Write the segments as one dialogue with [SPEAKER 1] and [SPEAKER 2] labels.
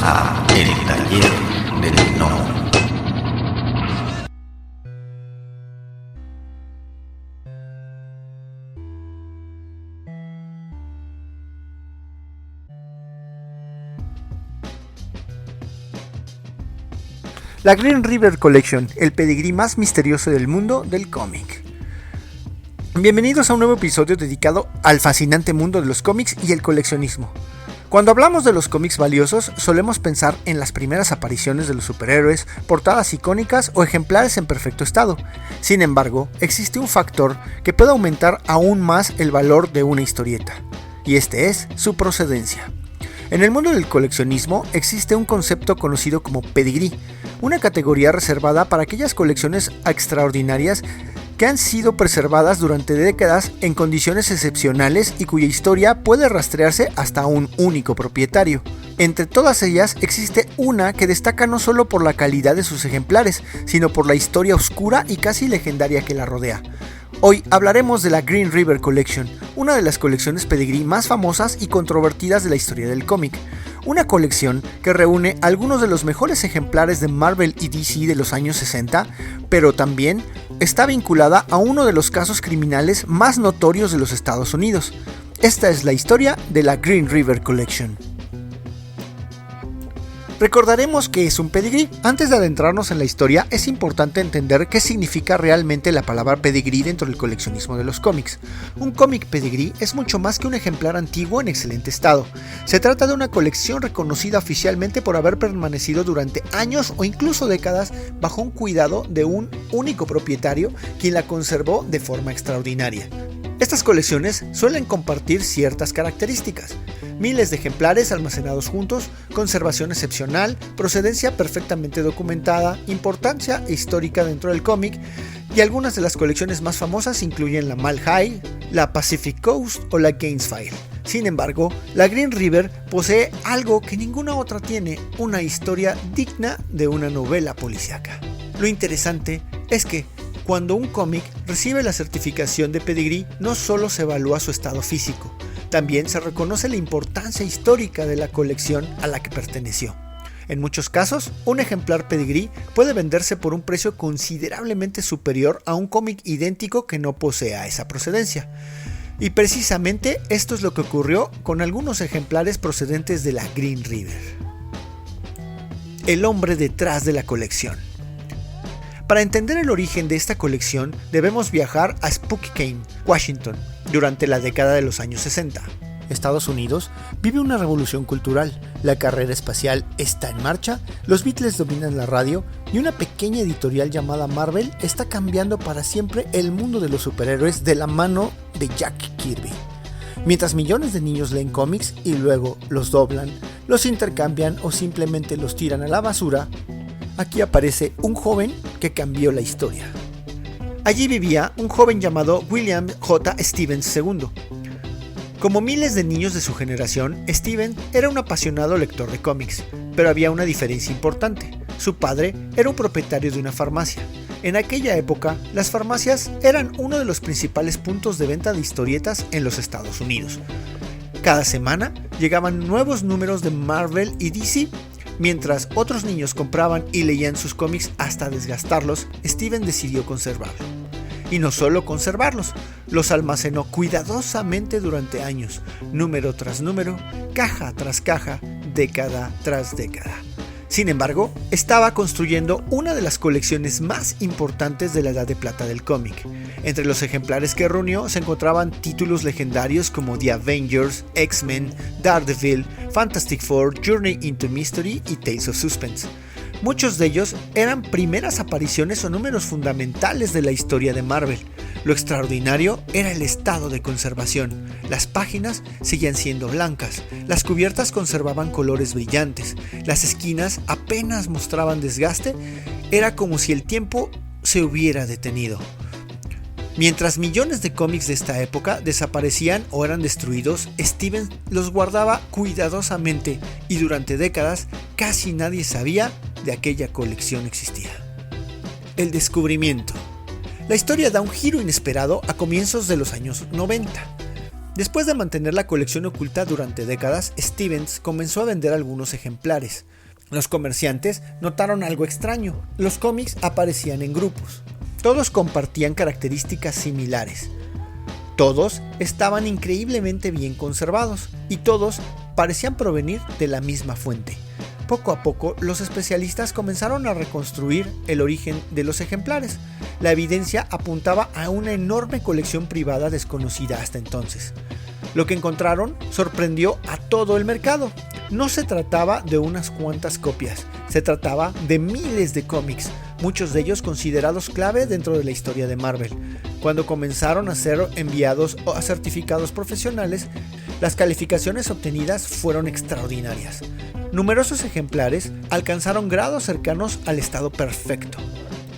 [SPEAKER 1] a El Taller del Gnomo.
[SPEAKER 2] La Green River Collection, el pedigrí más misterioso del mundo del cómic. Bienvenidos a un nuevo episodio dedicado al fascinante mundo de los cómics y el coleccionismo. Cuando hablamos de los cómics valiosos, solemos pensar en las primeras apariciones de los superhéroes, portadas icónicas o ejemplares en perfecto estado. Sin embargo, existe un factor que puede aumentar aún más el valor de una historieta, y este es su procedencia. En el mundo del coleccionismo existe un concepto conocido como pedigrí, una categoría reservada para aquellas colecciones extraordinarias que han sido preservadas durante décadas en condiciones excepcionales y cuya historia puede rastrearse hasta un único propietario. Entre todas ellas existe una que destaca no solo por la calidad de sus ejemplares, sino por la historia oscura y casi legendaria que la rodea. Hoy hablaremos de la Green River Collection, una de las colecciones pedigrí más famosas y controvertidas de la historia del cómic. Una colección que reúne algunos de los mejores ejemplares de Marvel y DC de los años 60, pero también está vinculada a uno de los casos criminales más notorios de los Estados Unidos. Esta es la historia de la Green River Collection. Recordaremos qué es un pedigrí. Antes de adentrarnos en la historia, es importante entender qué significa realmente la palabra pedigrí dentro del coleccionismo de los cómics. Un cómic pedigrí es mucho más que un ejemplar antiguo en excelente estado. Se trata de una colección reconocida oficialmente por haber permanecido durante años o incluso décadas bajo un cuidado de un único propietario, quien la conservó de forma extraordinaria. Estas colecciones suelen compartir ciertas características: miles de ejemplares almacenados juntos, conservación excepcional, procedencia perfectamente documentada, importancia histórica dentro del cómic, y algunas de las colecciones más famosas incluyen la Mile High, la Pacific Coast o la Gainesville. Sin embargo, la Green River posee algo que ninguna otra tiene: una historia digna de una novela policíaca. Lo interesante es que cuando un cómic recibe la certificación de pedigrí, no solo se evalúa su estado físico, también se reconoce la importancia histórica de la colección a la que perteneció. En muchos casos, un ejemplar pedigrí puede venderse por un precio considerablemente superior a un cómic idéntico que no posea esa procedencia. Y precisamente esto es lo que ocurrió con algunos ejemplares procedentes de la Green River. El hombre detrás de la colección. Para entender el origen de esta colección, debemos viajar a Spokane, Washington, durante la década de los años 60. Estados Unidos vive una revolución cultural, la carrera espacial está en marcha, los Beatles dominan la radio y una pequeña editorial llamada Marvel está cambiando para siempre el mundo de los superhéroes de la mano de Jack Kirby. Mientras millones de niños leen cómics y luego los doblan, los intercambian o simplemente los tiran a la basura, aquí aparece un joven que cambió la historia. Allí vivía un joven llamado William J. Stevens II. Como miles de niños de su generación, Steven era un apasionado lector de cómics, pero había una diferencia importante: su padre era un propietario de una farmacia. En aquella época, las farmacias eran uno de los principales puntos de venta de historietas en los Estados Unidos. Cada semana llegaban nuevos números de Marvel y DC. Mientras otros niños compraban y leían sus cómics hasta desgastarlos, Steven decidió conservarlos. Y no solo conservarlos, los almacenó cuidadosamente durante años, número tras número, caja tras caja, década tras década. Sin embargo, estaba construyendo una de las colecciones más importantes de la Edad de Plata del cómic. Entre los ejemplares que reunió se encontraban títulos legendarios como The Avengers, X-Men, Daredevil, Fantastic Four, Journey into Mystery y Tales of Suspense. Muchos de ellos eran primeras apariciones o números fundamentales de la historia de Marvel. Lo extraordinario era el estado de conservación. Las páginas seguían siendo blancas, las cubiertas conservaban colores brillantes, las esquinas apenas mostraban desgaste, era como si el tiempo se hubiera detenido. Mientras millones de cómics de esta época desaparecían o eran destruidos, Steven los guardaba cuidadosamente y durante décadas casi nadie sabía de aquella colección existía. El descubrimiento. La historia da un giro inesperado a comienzos de los años 90. Después de mantener la colección oculta durante décadas, Stevens comenzó a vender algunos ejemplares. Los comerciantes notaron algo extraño. Los cómics aparecían en grupos. Todos compartían características similares. Todos estaban increíblemente bien conservados y todos parecían provenir de la misma fuente. Poco a poco, los especialistas comenzaron a reconstruir el origen de los ejemplares. La evidencia apuntaba a una enorme colección privada desconocida hasta entonces. Lo que encontraron sorprendió a todo el mercado. No se trataba de unas cuantas copias, se trataba de miles de cómics, muchos de ellos considerados clave dentro de la historia de Marvel. Cuando comenzaron a ser enviados a certificados profesionales, las calificaciones obtenidas fueron extraordinarias. Numerosos ejemplares alcanzaron grados cercanos al estado perfecto.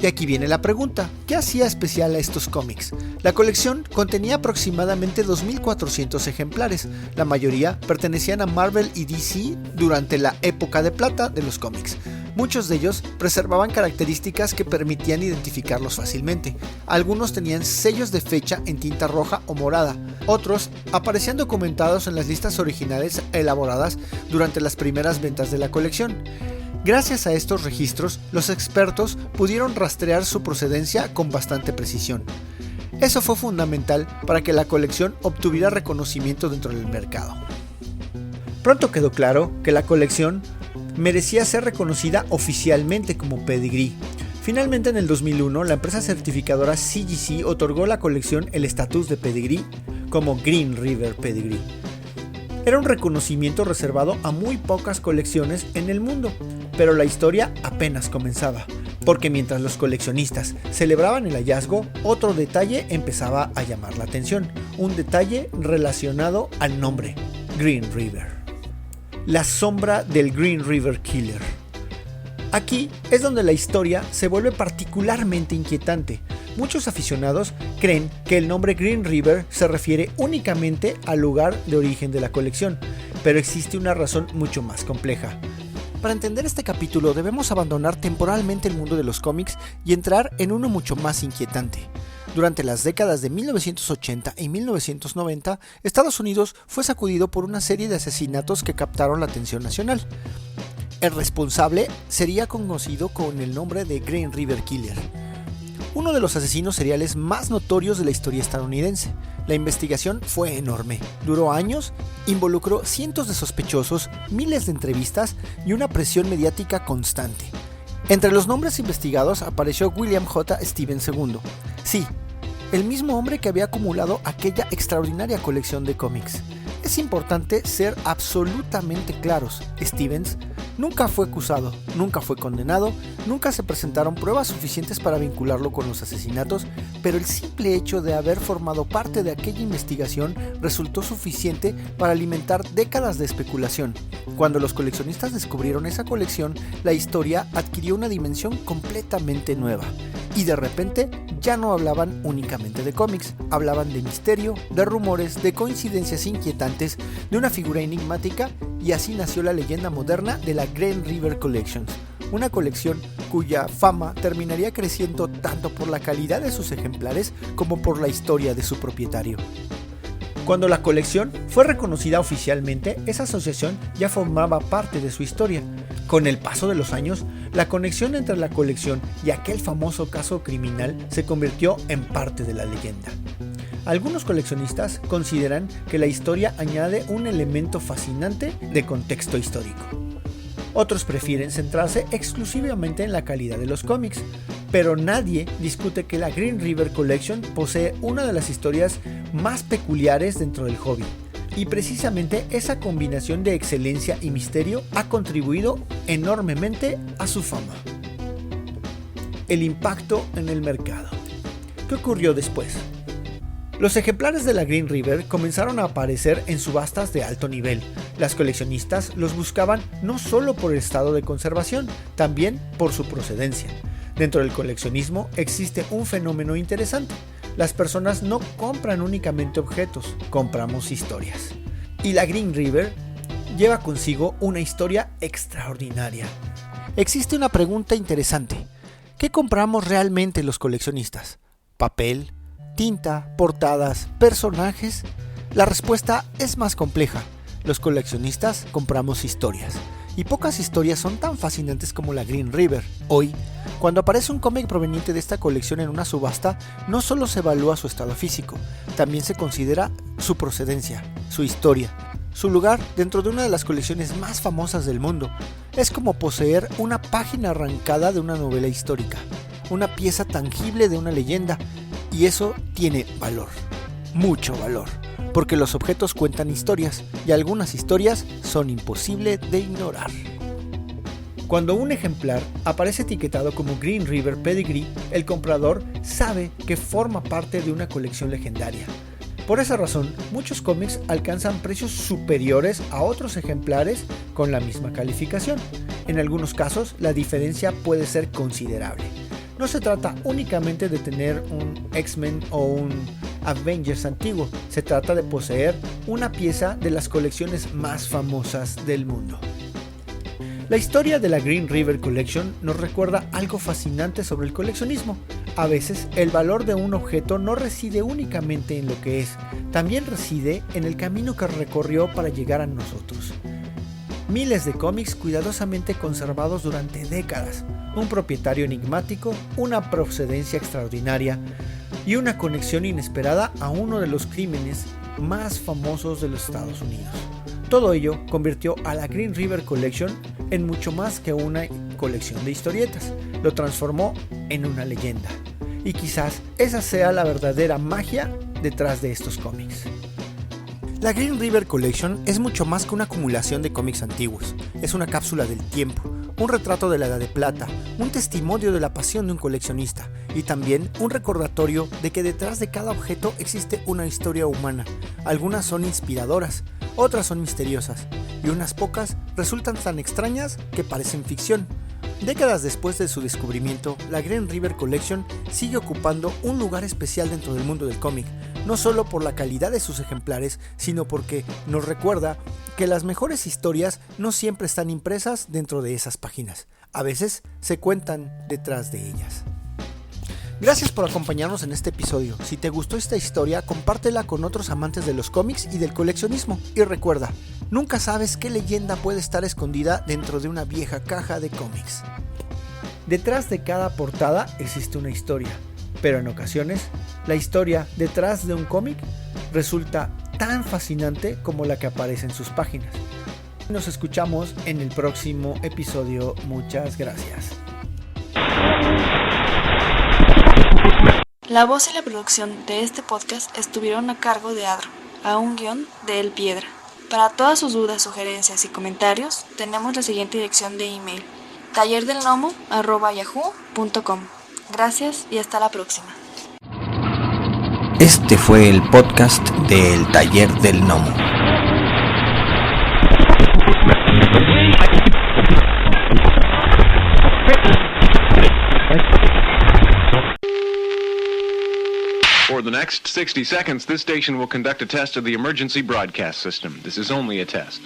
[SPEAKER 2] Y aquí viene la pregunta, ¿qué hacía especial a estos cómics? La colección contenía aproximadamente 2.400 ejemplares, la mayoría pertenecían a Marvel y DC durante la época de plata de los cómics. Muchos de ellos preservaban características que permitían identificarlos fácilmente. Algunos tenían sellos de fecha en tinta roja o morada, otros aparecían documentados en las listas originales elaboradas durante las primeras ventas de la colección. Gracias a estos registros, los expertos pudieron rastrear su procedencia con bastante precisión. Eso fue fundamental para que la colección obtuviera reconocimiento dentro del mercado. Pronto quedó claro que la colección merecía ser reconocida oficialmente como Pedigree. Finalmente, en el 2001, la empresa certificadora CGC otorgó a la colección el estatus de Pedigree como Green River Pedigree. Era un reconocimiento reservado a muy pocas colecciones en el mundo, pero la historia apenas comenzaba, porque mientras los coleccionistas celebraban el hallazgo, otro detalle empezaba a llamar la atención, un detalle relacionado al nombre, Green River. La sombra del Green River Killer. Aquí es donde la historia se vuelve particularmente inquietante. Muchos aficionados creen que el nombre Green River se refiere únicamente al lugar de origen de la colección, pero existe una razón mucho más compleja. Para entender este capítulo debemos abandonar temporalmente el mundo de los cómics y entrar en uno mucho más inquietante. Durante las décadas de 1980 y 1990, Estados Unidos fue sacudido por una serie de asesinatos que captaron la atención nacional. El responsable sería conocido con el nombre de Green River Killer, uno de los asesinos seriales más notorios de la historia estadounidense. La investigación fue enorme, duró años, involucró cientos de sospechosos, miles de entrevistas y una presión mediática constante. Entre los nombres investigados apareció William J. Stevens II. Sí, el mismo hombre que había acumulado aquella extraordinaria colección de cómics. Es importante ser absolutamente claros. Stevens nunca fue acusado, nunca fue condenado, nunca se presentaron pruebas suficientes para vincularlo con los asesinatos, pero el simple hecho de haber formado parte de aquella investigación resultó suficiente para alimentar décadas de especulación. Cuando los coleccionistas descubrieron esa colección, la historia adquirió una dimensión completamente nueva. Y de repente ya no hablaban únicamente de cómics, hablaban de misterio, de rumores, de coincidencias inquietantes, de una figura enigmática, y así nació la leyenda moderna de la Green River Collections, una colección cuya fama terminaría creciendo tanto por la calidad de sus ejemplares como por la historia de su propietario. Cuando la colección fue reconocida oficialmente, esa asociación ya formaba parte de su historia. Con el paso de los años, la conexión entre la colección y aquel famoso caso criminal se convirtió en parte de la leyenda. Algunos coleccionistas consideran que la historia añade un elemento fascinante de contexto histórico. Otros prefieren centrarse exclusivamente en la calidad de los cómics, pero nadie discute que la Green River Collection posee una de las historias más peculiares dentro del hobby. Y precisamente esa combinación de excelencia y misterio ha contribuido enormemente a su fama. El impacto en el mercado. ¿Qué ocurrió después? Los ejemplares de la Green River comenzaron a aparecer en subastas de alto nivel. Las coleccionistas los buscaban no solo por el estado de conservación, también por su procedencia. Dentro del coleccionismo existe un fenómeno interesante. Las personas no compran únicamente objetos, compramos historias. Y la Green River lleva consigo una historia extraordinaria. Existe una pregunta interesante. ¿Qué compramos realmente los coleccionistas? ¿Papel? ¿Tinta? ¿Portadas? ¿Personajes? La respuesta es más compleja. Los coleccionistas compramos historias. Y pocas historias son tan fascinantes como la Green River. Hoy, cuando aparece un cómic proveniente de esta colección en una subasta, no solo se evalúa su estado físico, también se considera su procedencia, su historia, su lugar dentro de una de las colecciones más famosas del mundo. Es como poseer una página arrancada de una novela histórica, una pieza tangible de una leyenda, y eso tiene valor, mucho valor. Porque los objetos cuentan historias y algunas historias son imposibles de ignorar. Cuando un ejemplar aparece etiquetado como Green River Pedigree, el comprador sabe que forma parte de una colección legendaria. Por esa razón, muchos cómics alcanzan precios superiores a otros ejemplares con la misma calificación. En algunos casos, la diferencia puede ser considerable. No se trata únicamente de tener un X-Men o un Avengers antiguo, se trata de poseer una pieza de las colecciones más famosas del mundo. La historia de la Green River Collection nos recuerda algo fascinante sobre el coleccionismo. A veces, el valor de un objeto no reside únicamente en lo que es, también reside en el camino que recorrió para llegar a nosotros. Miles de cómics cuidadosamente conservados durante décadas, un propietario enigmático, una procedencia extraordinaria y una conexión inesperada a uno de los crímenes más famosos de los Estados Unidos. Todo ello convirtió a la Green River Collection en mucho más que una colección de historietas, lo transformó en una leyenda. Y quizás esa sea la verdadera magia detrás de estos cómics. La Green River Collection es mucho más que una acumulación de cómics antiguos. Es una cápsula del tiempo, un retrato de la Edad de Plata, un testimonio de la pasión de un coleccionista y también un recordatorio de que detrás de cada objeto existe una historia humana. Algunas son inspiradoras, otras son misteriosas y unas pocas resultan tan extrañas que parecen ficción. Décadas después de su descubrimiento, la Green River Collection sigue ocupando un lugar especial dentro del mundo del cómic, no solo por la calidad de sus ejemplares, sino porque nos recuerda que las mejores historias no siempre están impresas dentro de esas páginas, a veces se cuentan detrás de ellas. Gracias por acompañarnos en este episodio. Si te gustó esta historia, compártela con otros amantes de los cómics y del coleccionismo. Y recuerda, nunca sabes qué leyenda puede estar escondida dentro de una vieja caja de cómics. Detrás de cada portada existe una historia, pero en ocasiones, la historia detrás de un cómic resulta tan fascinante como la que aparece en sus páginas. Nos escuchamos en el próximo episodio. Muchas gracias.
[SPEAKER 3] La voz y la producción de este podcast estuvieron a cargo de Adro, a un guión de El Piedra. Para todas sus dudas, sugerencias y comentarios, tenemos la siguiente dirección de email: tallerdelgnomo@yahoo.com. Gracias y hasta la próxima.
[SPEAKER 1] Este fue el podcast de El Taller del Gnomo.
[SPEAKER 4] For the next 60 seconds, this station will conduct a test of the emergency broadcast system. This is only a test.